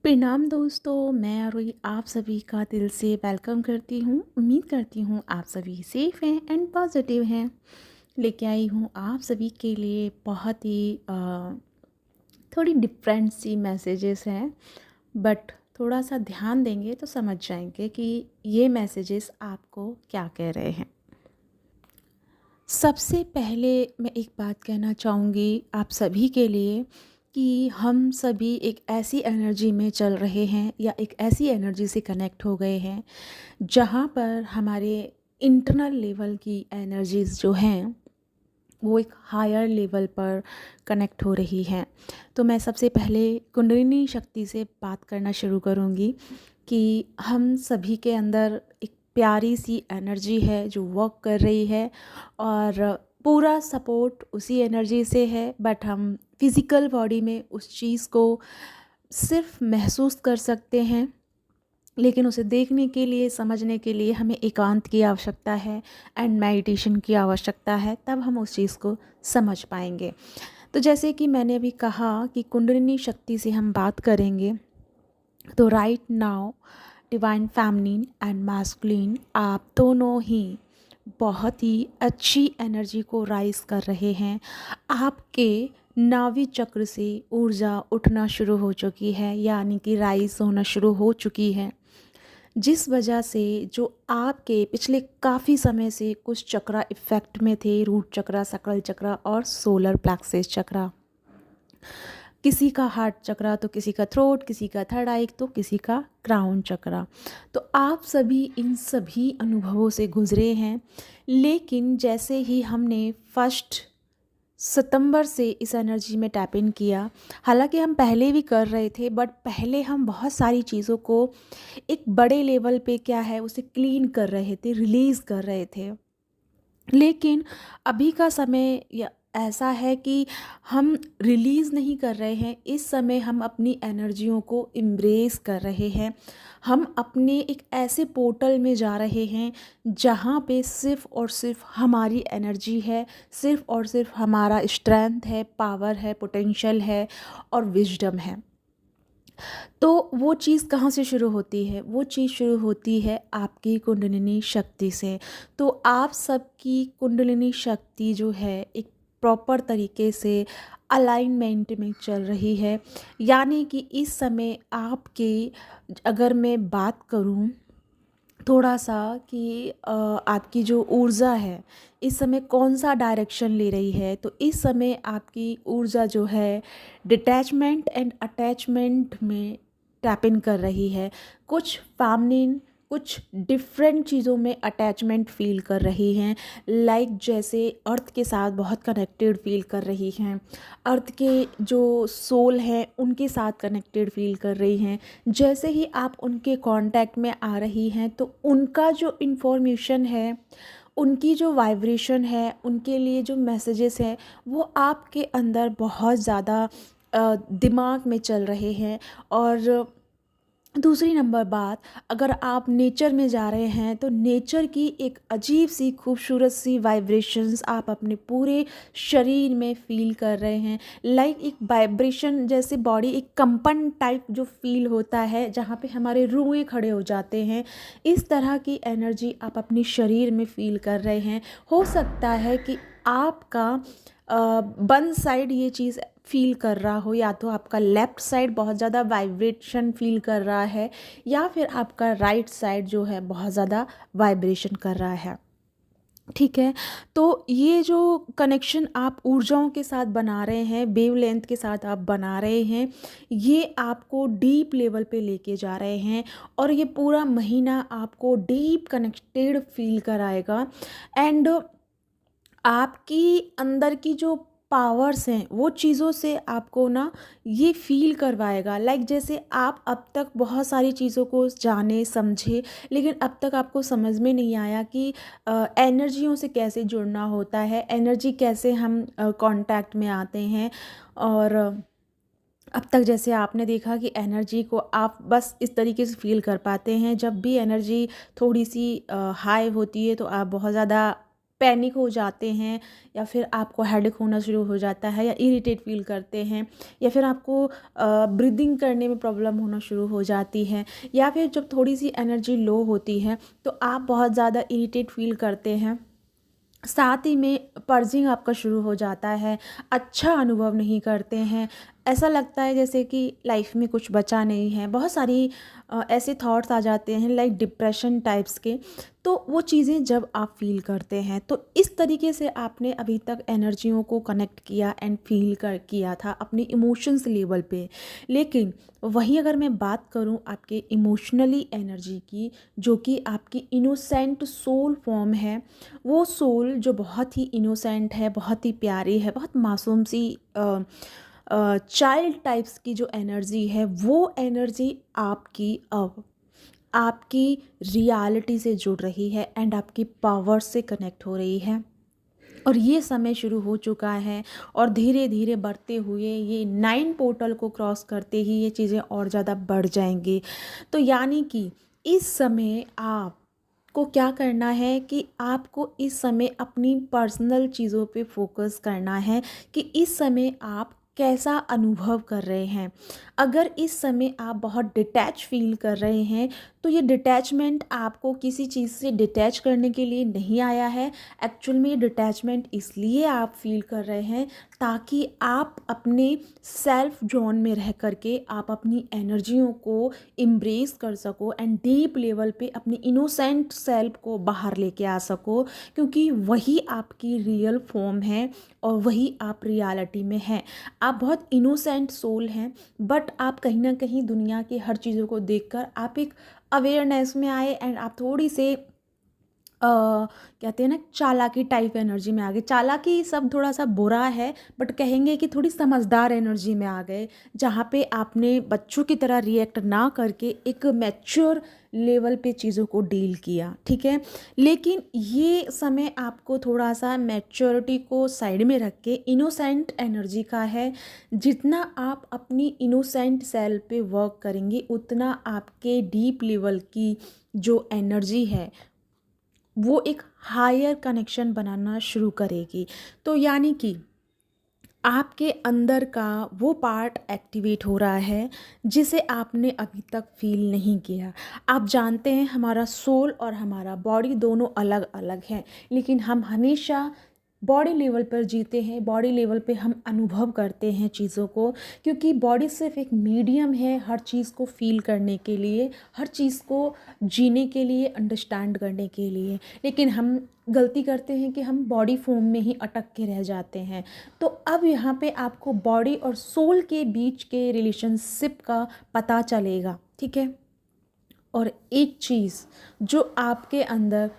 प्रणाम दोस्तों, मैं आरोही आप सभी का दिल से वेलकम करती हूँ। उम्मीद करती हूँ आप सभी सेफ़ हैं एंड पॉजिटिव हैं। लेके आई हूँ आप सभी के लिए बहुत ही थोड़ी डिफरेंट सी मैसेजेस हैं, बट थोड़ा सा ध्यान देंगे तो समझ जाएंगे कि ये मैसेजेस आपको क्या कह रहे हैं। सबसे पहले मैं एक बात कहना चाहूँगी आप सभी के लिए कि हम सभी एक ऐसी एनर्जी में चल रहे हैं या एक ऐसी एनर्जी से कनेक्ट हो गए हैं जहाँ पर हमारे इंटरनल लेवल की एनर्जीज़ जो हैं वो एक हायर लेवल पर कनेक्ट हो रही हैं। तो मैं सबसे पहले कुंडलिनी शक्ति से बात करना शुरू करूँगी कि हम सभी के अंदर एक प्यारी सी एनर्जी है जो वर्क कर रही है और पूरा सपोर्ट उसी एनर्जी से है, बट हम फिज़िकल बॉडी में उस चीज़ को सिर्फ महसूस कर सकते हैं, लेकिन उसे देखने के लिए, समझने के लिए हमें एकांत की आवश्यकता है एंड मेडिटेशन की आवश्यकता है, तब हम उस चीज़ को समझ पाएंगे। तो जैसे कि मैंने अभी कहा कि कुंडलिनी शक्ति से हम बात करेंगे, तो right now divine feminine and masculine आप दोनों ही बहुत ही अच्छी एनर्जी को राइज कर रहे हैं। आपके नाभि चक्र से ऊर्जा उठना शुरू हो चुकी है, यानी कि राइज होना शुरू हो चुकी है, जिस वजह से जो आपके पिछले काफ़ी समय से कुछ चक्रा इफ़ेक्ट में थे, रूट चक्रा, सकल चक्रा और सोलर प्लेक्सस चक्रा। किसी का हार्ट चक्रा तो किसी का थ्रोट, किसी का थर्ड आई तो किसी का क्राउन चक्रा। तो आप सभी इन सभी अनुभवों से गुजरे हैं, लेकिन जैसे ही हमने 1 सितंबर से इस एनर्जी में टैप इन किया, हालांकि हम पहले भी कर रहे थे, बट पहले हम बहुत सारी चीज़ों को एक बड़े लेवल पे क्या है उसे क्लीन कर रहे थे, रिलीज़ कर रहे थे। लेकिन अभी का समय या ऐसा है कि हम रिलीज़ नहीं कर रहे हैं, इस समय हम अपनी एनर्जियों को एम्ब्रेस कर रहे हैं। हम अपने एक ऐसे पोर्टल में जा रहे हैं जहाँ पे सिर्फ़ और सिर्फ हमारी एनर्जी है, सिर्फ़ और सिर्फ हमारा स्ट्रेंथ है, पावर है, पोटेंशियल है और विजडम है। तो वो चीज़ कहाँ से शुरू होती है? वो चीज़ शुरू होती है आपकी कुंडलिनी शक्ति से। तो आप सबकी कुंडलिनी शक्ति जो है एक प्रॉपर तरीके से अलाइनमेंट में चल रही है, यानी कि इस समय आपकी, अगर मैं बात करूँ थोड़ा सा कि आपकी जो ऊर्जा है इस समय कौन सा डायरेक्शन ले रही है, तो इस समय आपकी ऊर्जा जो है डिटैचमेंट एंड अटैचमेंट में टैप इन कर रही है। कुछ फेमिनिन, कुछ डिफरेंट चीज़ों में अटैचमेंट फील कर रही हैं, लाइक जैसे अर्थ के साथ बहुत कनेक्टेड फील कर रही हैं, अर्थ के जो सोल हैं उनके साथ कनेक्टेड फील कर रही हैं। जैसे ही आप उनके कांटेक्ट में आ रही हैं तो उनका जो इन्फॉर्मेशन है, उनकी जो वाइब्रेशन है, उनके लिए जो मैसेजेस हैं वो आपके अंदर बहुत ज़्यादा दिमाग में चल रहे हैं। और दूसरी नंबर बात, अगर आप नेचर में जा रहे हैं तो नेचर की एक अजीब सी खूबसूरत सी वाइब्रेशंस आप अपने पूरे शरीर में फील कर रहे हैं, लाइक एक वाइब्रेशन जैसे बॉडी एक कंपन टाइप जो फील होता है जहाँ पे हमारे रुएं खड़े हो जाते हैं, इस तरह की एनर्जी आप अपने शरीर में फील कर रहे हैं। हो सकता है कि आपका वन साइड ये चीज़ फील कर रहा हो, या तो आपका लेफ़्ट साइड बहुत ज़्यादा वाइब्रेशन फील कर रहा है, या फिर आपका राइट साइड जो है बहुत ज़्यादा वाइब्रेशन कर रहा है। ठीक है, तो ये जो कनेक्शन आप ऊर्जाओं के साथ बना रहे हैं, वेवलेंथ के साथ आप बना रहे हैं, ये आपको डीप लेवल पे लेके जा रहे हैं और ये पूरा महीना आपको डीप कनेक्टेड फील कराएगा। एंड आपकी अंदर की जो पावर्स हैं वो चीज़ों से आपको ना ये फील करवाएगा, लाइक जैसे आप अब तक बहुत सारी चीज़ों को जाने समझे, लेकिन अब तक आपको समझ में नहीं आया कि एनर्जियों से कैसे जुड़ना होता है, एनर्जी कैसे हम कांटेक्ट में आते हैं। और अब तक जैसे आपने देखा कि एनर्जी को आप बस इस तरीके से फील कर पाते हैं, जब भी एनर्जी थोड़ी सी हाई होती है तो आप बहुत ज़्यादा पैनिक हो जाते हैं, या फिर आपको हेडेक होना शुरू हो जाता है, या इरिटेट फील करते हैं, या फिर आपको ब्रीदिंग करने में प्रॉब्लम होना शुरू हो जाती है, या फिर जब थोड़ी सी एनर्जी लो होती है तो आप बहुत ज़्यादा इरिटेट फील करते हैं, साथ ही में पर्जिंग आपका शुरू हो जाता है, अच्छा अनुभव नहीं करते हैं, ऐसा लगता है जैसे कि लाइफ में कुछ बचा नहीं है, बहुत सारी ऐसे थॉट्स आ जाते हैं लाइक डिप्रेशन टाइप्स के। तो वो चीज़ें जब आप फील करते हैं तो इस तरीके से आपने अभी तक एनर्जियों को कनेक्ट किया एंड फील कर किया था अपने इमोशंस लेवल पे। लेकिन वहीं अगर मैं बात करूं आपके इमोशनली एनर्जी की, जो कि आपकी इनोसेंट सोल फॉर्म है, वो सोल जो बहुत ही इनोसेंट है, बहुत ही प्यारी है, बहुत मासूम सी चाइल्ड टाइप्स की जो एनर्जी है, वो एनर्जी आपकी अब आपकी रियलिटी से जुड़ रही है एंड आपकी पावर से कनेक्ट हो रही है। और ये समय शुरू हो चुका है, और धीरे धीरे बढ़ते हुए ये 9 पोर्टल को क्रॉस करते ही ये चीज़ें और ज़्यादा बढ़ जाएंगी। तो यानी कि इस समय आपको क्या करना है कि आपको इस समय अपनी पर्सनल चीज़ों पे फोकस करना है कि इस समय आप कैसा अनुभव कर रहे हैं। अगर इस समय आप बहुत डिटैच फील कर रहे हैं तो ये डिटैचमेंट आपको किसी चीज़ से डिटैच करने के लिए नहीं आया है। एक्चुअल में ये डिटैचमेंट इसलिए आप फील कर रहे हैं ताकि आप अपने सेल्फ जोन में रह करके आप अपनी एनर्जियों को इम्ब्रेस कर सको एंड डीप लेवल पे अपनी इनोसेंट सेल्फ को बाहर लेके आ सको, क्योंकि वही आपकी रियल फॉर्म है और वही आप रियलिटी में हैं। आप बहुत इनोसेंट सोल हैं, बट आप कहीं ना कहीं दुनिया की हर चीज़ों को देखकर आप एक अवेयरनेस में आए एंड आप थोड़ी से कहते हैं ना चालाकी टाइप एनर्जी में आ गए। चालाकी सब थोड़ा सा बुरा है, बट कहेंगे कि थोड़ी समझदार एनर्जी में आ गए, जहाँ पे आपने बच्चों की तरह रिएक्ट ना करके एक मैच्योर लेवल पे चीज़ों को डील किया, ठीक है। लेकिन ये समय आपको थोड़ा सा मैच्योरिटी को साइड में रख के इनोसेंट एनर्जी का है। जितना आप अपनी इनोसेंट सेल पे वर्क करेंगे उतना आपके डीप लेवल की जो एनर्जी है वो एक हायर कनेक्शन बनाना शुरू करेगी। तो यानी कि आपके अंदर का वो पार्ट एक्टिवेट हो रहा है जिसे आपने अभी तक फील नहीं किया। आप जानते हैं हमारा सोल और हमारा बॉडी दोनों अलग अलग हैं, लेकिन हम हमेशा बॉडी लेवल पर जीते हैं, बॉडी लेवल पे हम अनुभव करते हैं चीज़ों को, क्योंकि बॉडी सिर्फ एक मीडियम है हर चीज़ को फील करने के लिए, हर चीज़ को जीने के लिए, अंडरस्टैंड करने के लिए। लेकिन हम गलती करते हैं कि हम बॉडी फॉर्म में ही अटक के रह जाते हैं। तो अब यहाँ पे आपको बॉडी और सोल के बीच के रिलेशनशिप का पता चलेगा, ठीक है। और एक चीज़ जो आपके अंदर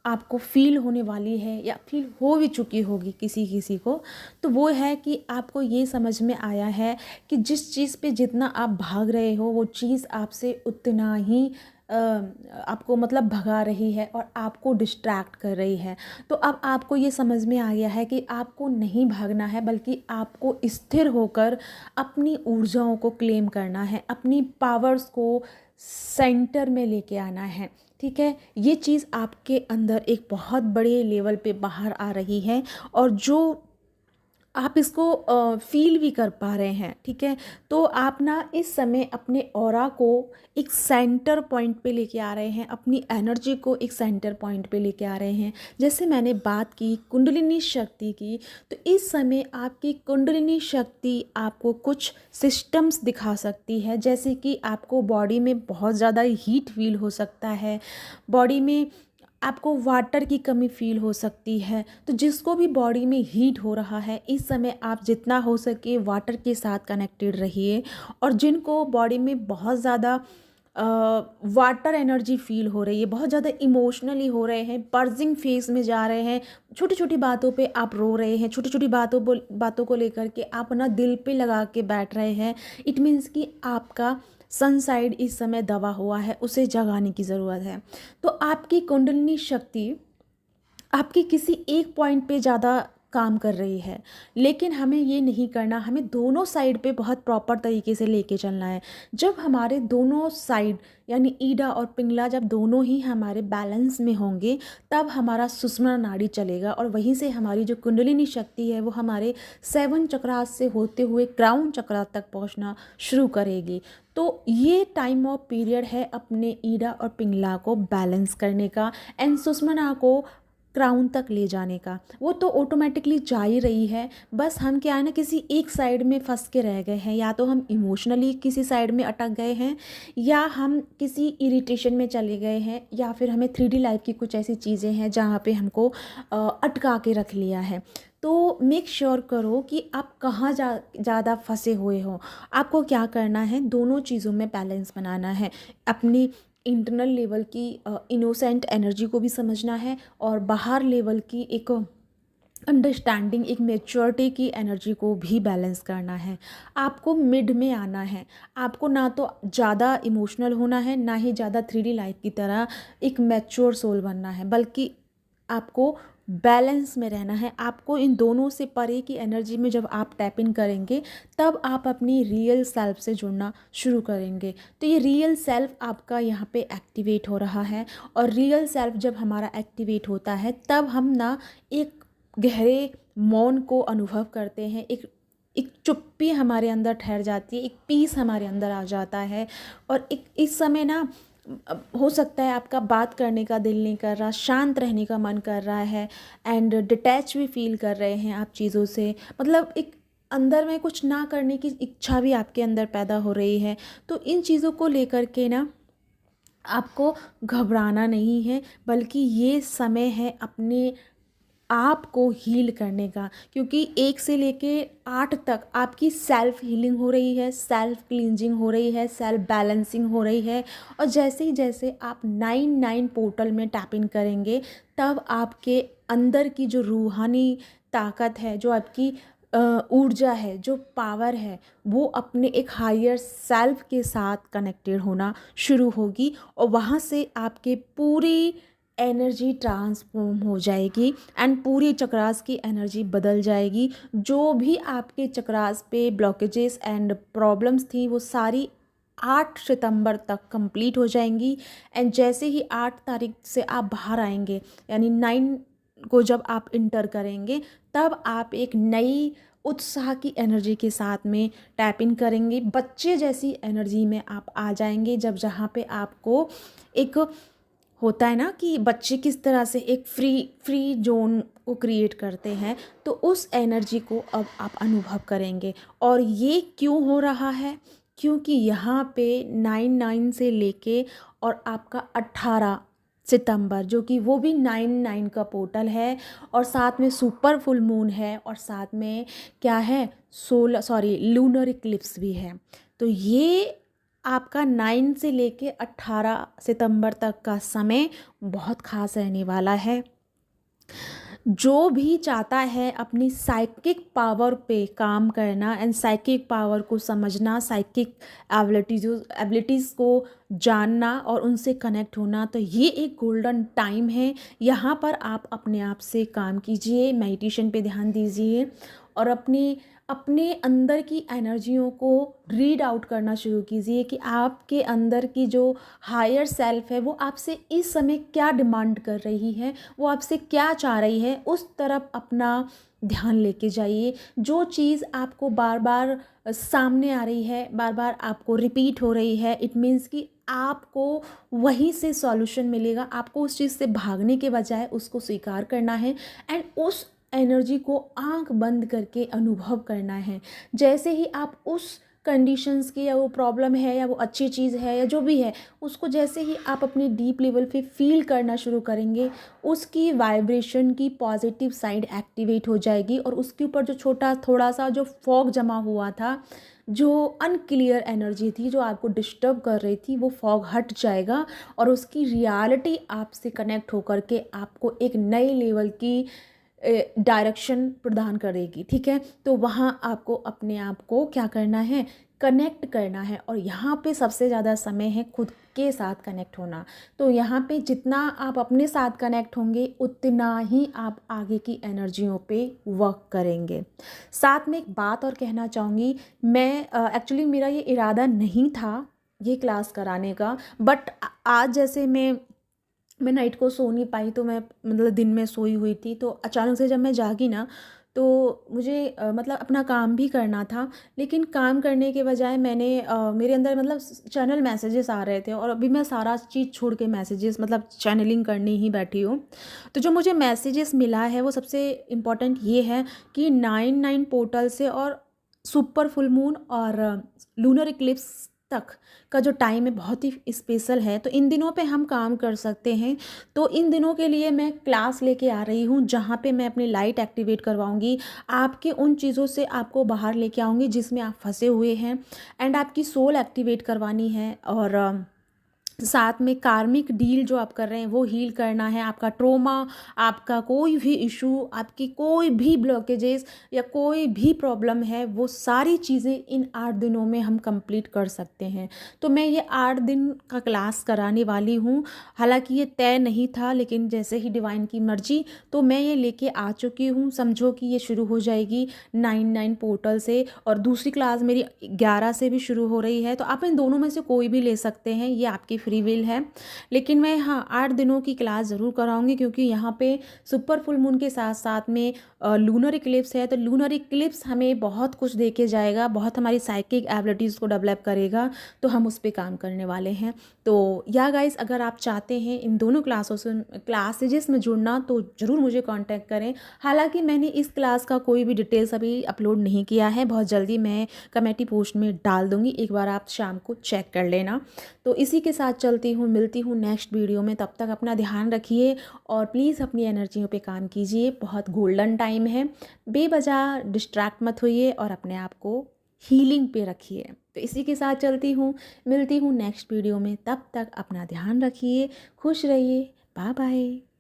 आपको फील होने वाली है या फील हो भी चुकी होगी किसी किसी को, तो वो है कि आपको ये समझ में आया है कि जिस चीज़ पे जितना आप भाग रहे हो वो चीज़ आपसे उतना ही आपको मतलब भगा रही है और आपको डिस्ट्रैक्ट कर रही है। तो अब आपको ये समझ में आ गया है कि आपको नहीं भागना है, बल्कि आपको स्थिर होकर अपनी ऊर्जाओं को क्लेम करना है, अपनी पावर्स को सेंटर में लेके आना है, ठीक है। ये चीज़ आपके अंदर एक बहुत बड़े लेवल पे बाहर आ रही है, और जो आप इसको फील भी कर पा रहे हैं, ठीक है। तो आप ना इस समय अपने ऑरा को एक सेंटर पॉइंट पे लेके आ रहे हैं, अपनी एनर्जी को एक सेंटर पॉइंट पे लेके आ रहे हैं। जैसे मैंने बात की कुंडलिनी शक्ति की, तो इस समय आपकी कुंडलिनी शक्ति आपको कुछ सिस्टम्स दिखा सकती है, जैसे कि आपको बॉडी में बहुत ज़्यादा हीट फील हो सकता है, बॉडी में आपको वाटर की कमी फील हो सकती है। तो जिसको भी बॉडी में हीट हो रहा है इस समय आप जितना हो सके वाटर के साथ कनेक्टेड रहिए। और जिनको बॉडी में बहुत ज़्यादा वाटर एनर्जी फील हो रही है, बहुत ज़्यादा इमोशनली हो रहे हैं, पर्जिंग फेज में जा रहे हैं, छोटी छोटी बातों पे आप रो रहे हैं, छोटी छोटी बातों को लेकर के आप ना दिल पे लगा के बैठ रहे हैं, इट मीन्स कि आपका सनसाइड इस समय दबा हुआ है, उसे जगाने की ज़रूरत है। तो आपकी कुंडलिनी शक्ति आपकी किसी एक पॉइंट पे ज़्यादा काम कर रही है। लेकिन हमें ये नहीं करना, हमें दोनों साइड पे बहुत प्रॉपर तरीके से लेके चलना है। जब हमारे दोनों साइड यानी ईडा और पिंगला जब दोनों ही हमारे बैलेंस में होंगे, तब हमारा सुषुम्ना नाड़ी चलेगा और वहीं से हमारी जो कुंडलिनी शक्ति है वो हमारे 7 चक्रास से होते हुए क्राउन चक्रा तक पहुंचना शुरू करेगी। तो ये टाइम ऑफ पीरियड है अपने ईडा और पिंगला को बैलेंस करने का एंड सुषुम्ना को क्राउन तक ले जाने का। वो तो ऑटोमेटिकली जा ही रही है, बस हम क्या है ना किसी एक साइड में फंस के रह गए हैं, या तो हम इमोशनली किसी साइड में अटक गए हैं, या हम किसी इरिटेशन में चले गए हैं, या फिर हमें 3D लाइफ की कुछ ऐसी चीज़ें हैं जहाँ पे हमको अटका के रख लिया है। तो मेक श्योर करो कि आप कहाँ ज़्यादा फंसे हुए हो। आपको क्या करना है, दोनों चीज़ों में बैलेंस बनाना है। अपनी इंटरनल लेवल की इनोसेंट एनर्जी को भी समझना है और बाहर लेवल की एक अंडरस्टैंडिंग, एक मैच्योरिटी की एनर्जी को भी बैलेंस करना है। आपको मिड में आना है। आपको ना तो ज़्यादा इमोशनल होना है, ना ही ज़्यादा 3D लाइफ की तरह एक मैच्योर सोल बनना है, बल्कि आपको बैलेंस में रहना है। आपको इन दोनों से परे की एनर्जी में जब आप टैप इन करेंगे, तब आप अपनी रियल सेल्फ से जुड़ना शुरू करेंगे। तो ये रियल सेल्फ आपका यहाँ पे एक्टिवेट हो रहा है, और रियल सेल्फ जब हमारा एक्टिवेट होता है, तब हम ना एक गहरे मौन को अनुभव करते हैं। एक चुप्पी हमारे अंदर ठहर जाती है, एक पीस हमारे अंदर आ जाता है। और एक इस समय ना हो सकता है आपका बात करने का दिल नहीं कर रहा, शांत रहने का मन कर रहा है, एंड डिटैच भी फील कर रहे हैं आप चीज़ों से। मतलब एक अंदर में कुछ ना करने की इच्छा भी आपके अंदर पैदा हो रही है। तो इन चीज़ों को लेकर के ना आपको घबराना नहीं है, बल्कि ये समय है अपने आप को हील करने का। क्योंकि 1 से लेके 8 तक आपकी सेल्फ हीलिंग हो रही है, सेल्फ क्लींजिंग हो रही है, सेल्फ बैलेंसिंग हो रही है। और जैसे आप 9 पोर्टल में टैप इन करेंगे, तब आपके अंदर की जो रूहानी ताकत है, जो आपकी ऊर्जा है, जो पावर है, वो अपने एक हायर सेल्फ के साथ कनेक्टेड होना शुरू होगी। और वहाँ से आपके पूरी एनर्जी ट्रांसफॉर्म हो जाएगी एंड पूरी चक्रास की एनर्जी बदल जाएगी। जो भी आपके चक्रास पे ब्लॉकेजेस एंड प्रॉब्लम्स थी, वो सारी 8 सितंबर तक कंप्लीट हो जाएंगी। एंड जैसे ही 8 तारीख से आप बाहर आएंगे, यानी 9 को जब आप इंटर करेंगे, तब आप एक नई उत्साह की एनर्जी के साथ में टैप इन करेंगे। बच्चे जैसी एनर्जी में आप आ जाएंगे, जब जहाँ पे आपको एक होता है ना कि बच्चे किस तरह से एक फ्री जोन को क्रिएट करते हैं, तो उस एनर्जी को अब आप अनुभव करेंगे। और ये क्यों हो रहा है? क्योंकि यहाँ पे 9 से लेके और आपका 18 सितंबर, जो कि वो भी 9 का पोर्टल है, और साथ में सुपर फुल मून है, और साथ में क्या है, लूनर इक्लिप्स भी है। तो ये आपका 9 से लेके 18 सितंबर तक का समय बहुत खास रहने वाला है। जो भी चाहता है अपनी साइकिक पावर पे काम करना एंड साइकिक पावर को समझना, साइकिक एबिलिटीज़ को जानना और उनसे कनेक्ट होना, तो ये एक गोल्डन टाइम है। यहाँ पर आप अपने आप से काम कीजिए, मेडिटेशन पे ध्यान दीजिए, और अपने अंदर की एनर्जियों को रीड आउट करना शुरू कीजिए कि आपके अंदर की जो हायर सेल्फ है, वो आपसे इस समय क्या डिमांड कर रही है, वो आपसे क्या चाह रही है। उस तरफ अपना ध्यान लेके जाइए। जो चीज़ आपको बार बार सामने आ रही है, बार बार आपको रिपीट हो रही है, इट मीन्स कि आपको वहीं से सॉल्यूशन मिलेगा। आपको उस चीज़ से भागने के बजाय उसको स्वीकार करना है एंड उस एनर्जी को आंख बंद करके अनुभव करना है। जैसे ही आप उस कंडीशंस की, या वो प्रॉब्लम है या वो अच्छी चीज़ है या जो भी है, उसको जैसे ही आप अपने डीप लेवल पे फील करना शुरू करेंगे, उसकी वाइब्रेशन की पॉजिटिव साइड एक्टिवेट हो जाएगी, और उसके ऊपर जो थोड़ा सा जो फॉग जमा हुआ था, जो अनक्लियर एनर्जी थी, जो आपको डिस्टर्ब कर रही थी, वो फॉग हट जाएगा, और उसकी रियलिटी आपसे कनेक्ट होकर के आपको एक नए लेवल की डायरेक्शन प्रदान करेगी। ठीक है, तो वहाँ आपको अपने आप को क्या करना है कनेक्ट करना है, और यहाँ पे सबसे ज़्यादा समय है खुद के साथ कनेक्ट होना। तो यहाँ पे जितना आप अपने साथ कनेक्ट होंगे उतना ही आप आगे की एनर्जियों पे वर्क करेंगे। साथ में एक बात और कहना चाहूँगी, मैं एक्चुअली मेरा ये इरादा नहीं था ये क्लास कराने का, बट आज जैसे मैं नाइट को सो नहीं पाई, तो मैं मतलब दिन में सोई हुई थी, तो अचानक से जब मैं जागी ना, तो मुझे मतलब अपना काम भी करना था, लेकिन काम करने के बजाय मैंने मेरे अंदर मतलब चैनल मैसेजेस आ रहे थे, और अभी मैं सारा चीज़ छोड़ के मैसेजेस मतलब चैनलिंग करने ही बैठी हूँ। तो जो मुझे मैसेजेस मिला है वो सबसे इम्पोर्टेंट ये है कि 9/9 पोर्टल से और सुपर फुल मून और लूनर इक्लिप्स तक का जो टाइम है बहुत ही स्पेशल है, तो इन दिनों पे हम काम कर सकते हैं। तो इन दिनों के लिए मैं क्लास लेके आ रही हूँ जहाँ पे मैं अपनी लाइट एक्टिवेट करवाऊँगी, आपके उन चीज़ों से आपको बाहर लेके आऊँगी जिसमें आप फंसे हुए हैं, एंड आपकी सोल एक्टिवेट करवानी है, और साथ में कार्मिक डील जो आप कर रहे हैं वो हील करना है। आपका ट्रोमा, आपका कोई भी इशू, आपकी कोई भी ब्लॉकेजेस या कोई भी प्रॉब्लम है, वो सारी चीज़ें इन 8 दिनों में हम कंप्लीट कर सकते हैं। तो मैं ये 8 दिन का क्लास कराने वाली हूँ। हालांकि ये तय नहीं था, लेकिन जैसे ही डिवाइन की मर्जी, तो मैं ये लेके आ चुकी हूँ। समझो कि ये शुरू हो जाएगी 9/9 पोर्टल से, और दूसरी क्लास मेरी 11 से भी शुरू हो रही है। तो आप इन दोनों में से कोई भी ले सकते हैं, ये आपकी फ्री विल है। लेकिन मैं हाँ 8 दिनों की क्लास ज़रूर कराऊंगी, क्योंकि यहाँ पे सुपर फुल मून के साथ साथ में लूनर इक्लिप्स है। तो लूनर इक्लिप्स हमें बहुत कुछ दे के जाएगा, बहुत हमारी साइकिक एबिलिटीज़ को डेवलप करेगा, तो हम उस पर काम करने वाले हैं। तो या गाइस, अगर आप चाहते हैं इन दोनों क्लासेजेस में जुड़ना, तो ज़रूर मुझे कांटेक्ट करें। हालांकि मैंने इस क्लास का कोई भी डिटेल्स अभी अपलोड नहीं किया है, बहुत जल्दी मैं कमेटी पोस्ट में डाल दूँगी, एक बार आप शाम को चेक कर लेना। तो इसी के साथ चलती हूँ, मिलती हूँ नेक्स्ट वीडियो में। तब तक अपना ध्यान रखिए, और प्लीज़ अपनी एनर्जियों पे काम कीजिए। बहुत गोल्डन टाइम है, बेवजह डिस्ट्रैक्ट मत होइए, और अपने आप को हीलिंग पे रखिए। तो इसी के साथ चलती हूँ, मिलती हूँ नेक्स्ट वीडियो में। तब तक अपना ध्यान रखिए, खुश रहिए, बाय बाय।